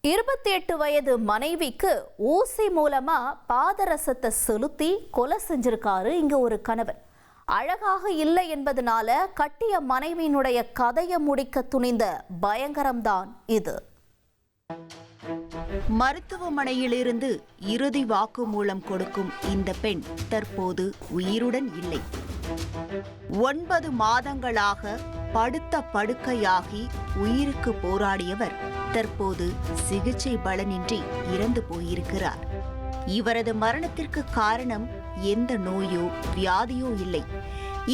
28 வயது மனைவிக்கு ஊசி மூலமா பாதரசத்தை செலுத்தி கொலை செஞ்சிருக்காரு இங்க ஒரு கணவர். அழகாக இல்லை என்பதனால கட்டிய மனைவியினுடைய கதையை முடிக்க துணிந்த பயங்கரம்தான் இது. மருத்துவமனையிலிருந்து இறுதி வாக்குமூலம் கொடுக்கும் இந்த பெண் தற்போது உயிருடன் இல்லை. 9 மாதங்களாக படுத்த படுக்கையாகி உயிருக்கு போராடியவர் தற்போது சிகிச்சை பலனின்றி இறந்து போயிருக்கிறார். இவரது மரணத்திற்கு காரணம் எந்த நோயோ வியாதியோ இல்லை,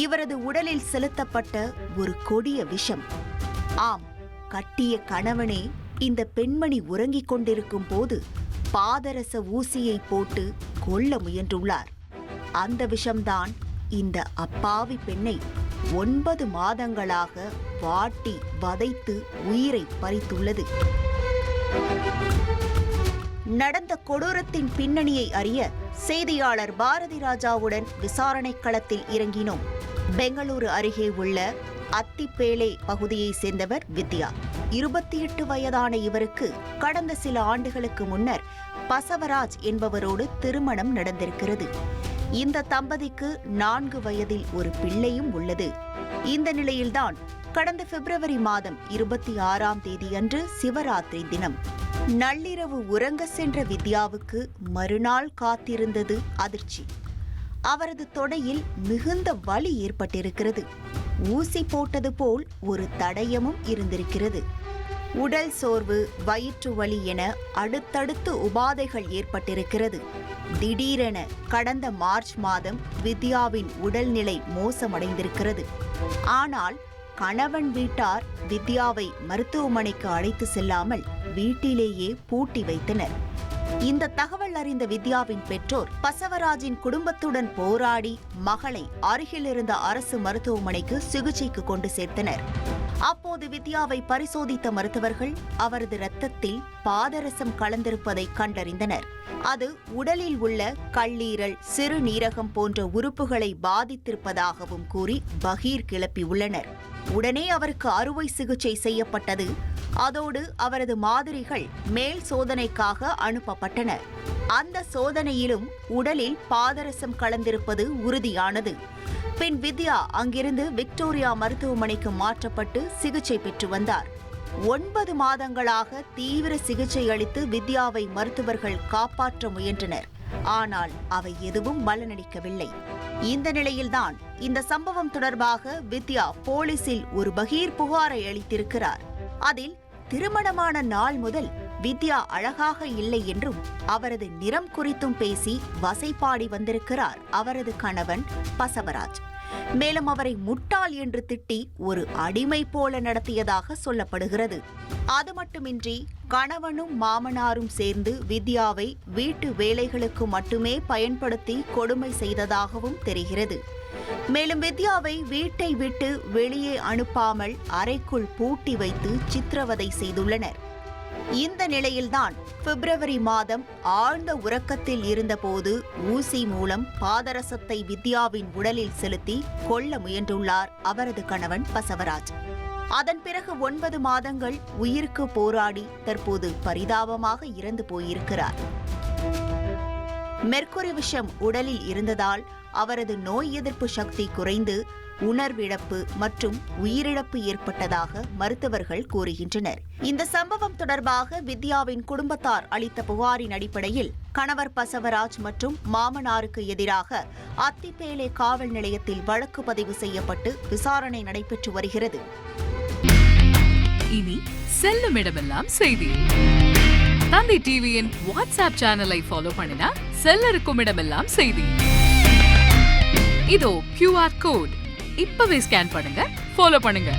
இவரது உடலில் செலுத்தப்பட்ட ஒரு கொடிய விஷம். ஆம், கட்டிய கணவனே இந்த பெண்மணி உறங்கிக் கொண்டிருக்கும் போது பாதரச ஊசியை போட்டு கொல்ல முயன்றுள்ளார். அந்த விஷம்தான் இந்த அப்பாவி பெண்ணை 9 மாதங்களாக வாட்டி வதைத்து உயிரை பறித்துள்ளது. நடந்த கொடூரத்தின் பின்னணியை அறிய செய்தியாளர் பாரதி ராஜாவுடன் விசாரணை களத்தில் இறங்கினோம். பெங்களூரு அருகே உள்ள அத்திப்பேலே பகுதியை சேர்ந்தவர் வித்யா. 28 வயதான இவருக்கு கடந்த சில ஆண்டுகளுக்கு முன்னர் பசவராஜ் என்பவரோடு திருமணம் நடந்திருக்கிறது. இந்த தம்பதிக்கு 4 வயதில் ஒரு பிள்ளையும் உள்ளது. இந்த நிலையில்தான் கடந்த பிப்ரவரி மாதம் 26ஆம் தேதியன்று சிவராத்திரி தினம் நள்ளிரவு உறங்க சென்ற வித்யாவுக்கு மறுநாள் காத்திருந்தது அதிர்ச்சி. அவரது தொடையில் மிகுந்த வலி ஏற்பட்டிருக்கிறது. ஊசி போட்டது போல் ஒரு தடயமும் இருந்திருக்கிறது. உடல் சோர்வு, வயிற்று வலி என அடுத்தடுத்து உபாதைகள் ஏற்பட்டிருக்கிறது. திடீரென கடந்த மார்ச் மாதம் வித்யாவின் உடல்நிலை மோசமடைந்திருக்கிறது. ஆனால் கணவன் வீட்டார் வித்யாவை மருத்துவமனைக்கு அழைத்து செல்லாமல் வீட்டிலேயே பூட்டி வைத்தனர். இந்த தகவல் அறிந்த வித்யாவின் பெற்றோர் பசவராஜின் குடும்பத்துடன் போராடி மகளை அருகிலிருந்த அரசு மருத்துவமனைக்கு சிகிச்சைக்கு கொண்டு சேர்த்தனர். அப்போது வித்யாவை பரிசோதித்த மருத்துவர்கள் அவரது இரத்தத்தில் பாதரசம் கலந்திருப்பதை கண்டறிந்தனர். அது உடலில் உள்ள கல்லீரல், சிறுநீரகம் போன்ற உறுப்புகளை பாதித்திருப்பதாகவும் கூறி பகீர் கிளப்பியுள்ளனர். உடனே அவருக்கு அறுவை சிகிச்சை செய்யப்பட்டது. அதோடு அவரது மாதிரிகள் மேல் சோதனைக்காக அனுப்பப்பட்டன. அந்த சோதனையிலும் உடலில் பாதரசம் கலந்திருப்பது உறுதியானது. பின் வித்யா அங்கிருந்து விக்டோரியா மருத்துவமனைக்கு மாற்றப்பட்டு சிகிச்சை பெற்று வந்தார். 9 மாதங்களாக தீவிர சிகிச்சை அளித்து வித்யாவை மருத்துவர்கள் காப்பாற்ற முயன்றனர். ஆனால் அவை எதுவும் பலனளிக்கவில்லை. இந்த நிலையில்தான் இந்த சம்பவம் தொடர்பாக வித்யா போலீசில் ஒரு பகீர் புகாரை அளித்திருக்கிறார். அதில் திருமணமான நாள் முதல் வித்யா அழகாக இல்லை என்றும் அவரது நிறம் குறித்தும் பேசி வசைபாடி வந்திருக்கிறார் அவரது கணவன் பசவராஜ். மேலும் அவரை முட்டாள் என்று திட்டி ஒரு அடிமை போல நடத்தியதாக சொல்லப்படுகிறது. அது மட்டுமின்றி கணவனும் மாமனாரும் சேர்ந்து வித்யாவை வீட்டு வேலைகளுக்கு மட்டுமே பயன்படுத்தி கொடுமை செய்ததாகவும் தெரிகிறது. மேலும் வித்யாவை வீட்டை விட்டு வெளியே அனுப்பாமல் அறைக்குள் பூட்டி வைத்து சித்திரவதை செய்துள்ளனர். இந்த நிலையில்தான் பிப்ரவரி மாதம் ஆழ்ந்த உறக்கத்தில் இருந்தபோது ஊசி மூலம் பாதரசத்தை வித்யாவின் உடலில் செலுத்தி கொல்ல முயன்றுள்ளார் அவரது கணவன் பசவராஜ். அதன் பிறகு 9 மாதங்கள் உயிருக்கு போராடி தற்போது பரிதாபமாக இறந்து போயிருக்கிறார். மெர்க்குரி விஷம் உடலில் இருந்ததால் அவரது நோய் எதிர்ப்பு சக்தி குறைந்து உணர்விழப்பு மற்றும் உயிரிழப்பு ஏற்பட்டதாக மருத்துவர்கள் கூறுகின்றனர். இந்த சம்பவம் தொடர்பாக வித்யாவின் குடும்பத்தார் அளித்த புகாரின் அடிப்படையில் கணவர் பசவராஜ் மற்றும் மாமனாருக்கு எதிராக அத்திப்பேலே காவல் நிலையத்தில் வழக்கு பதிவு செய்யப்பட்டு விசாரணை நடைபெற்று வருகிறது. இனி செல்லும் இடமெல்லாம் செய்தி. தந்தி டிவியின் வாட்ஸ்அப் சேனலை ஃபாலோ பண்ணினா செல்ல இருக்கும் இடமெல்லாம் செய்தி. இதோ QR கோட் இப்பவே ஸ்கேன் பண்ணுங்க, ஃபாலோ பண்ணுங்க.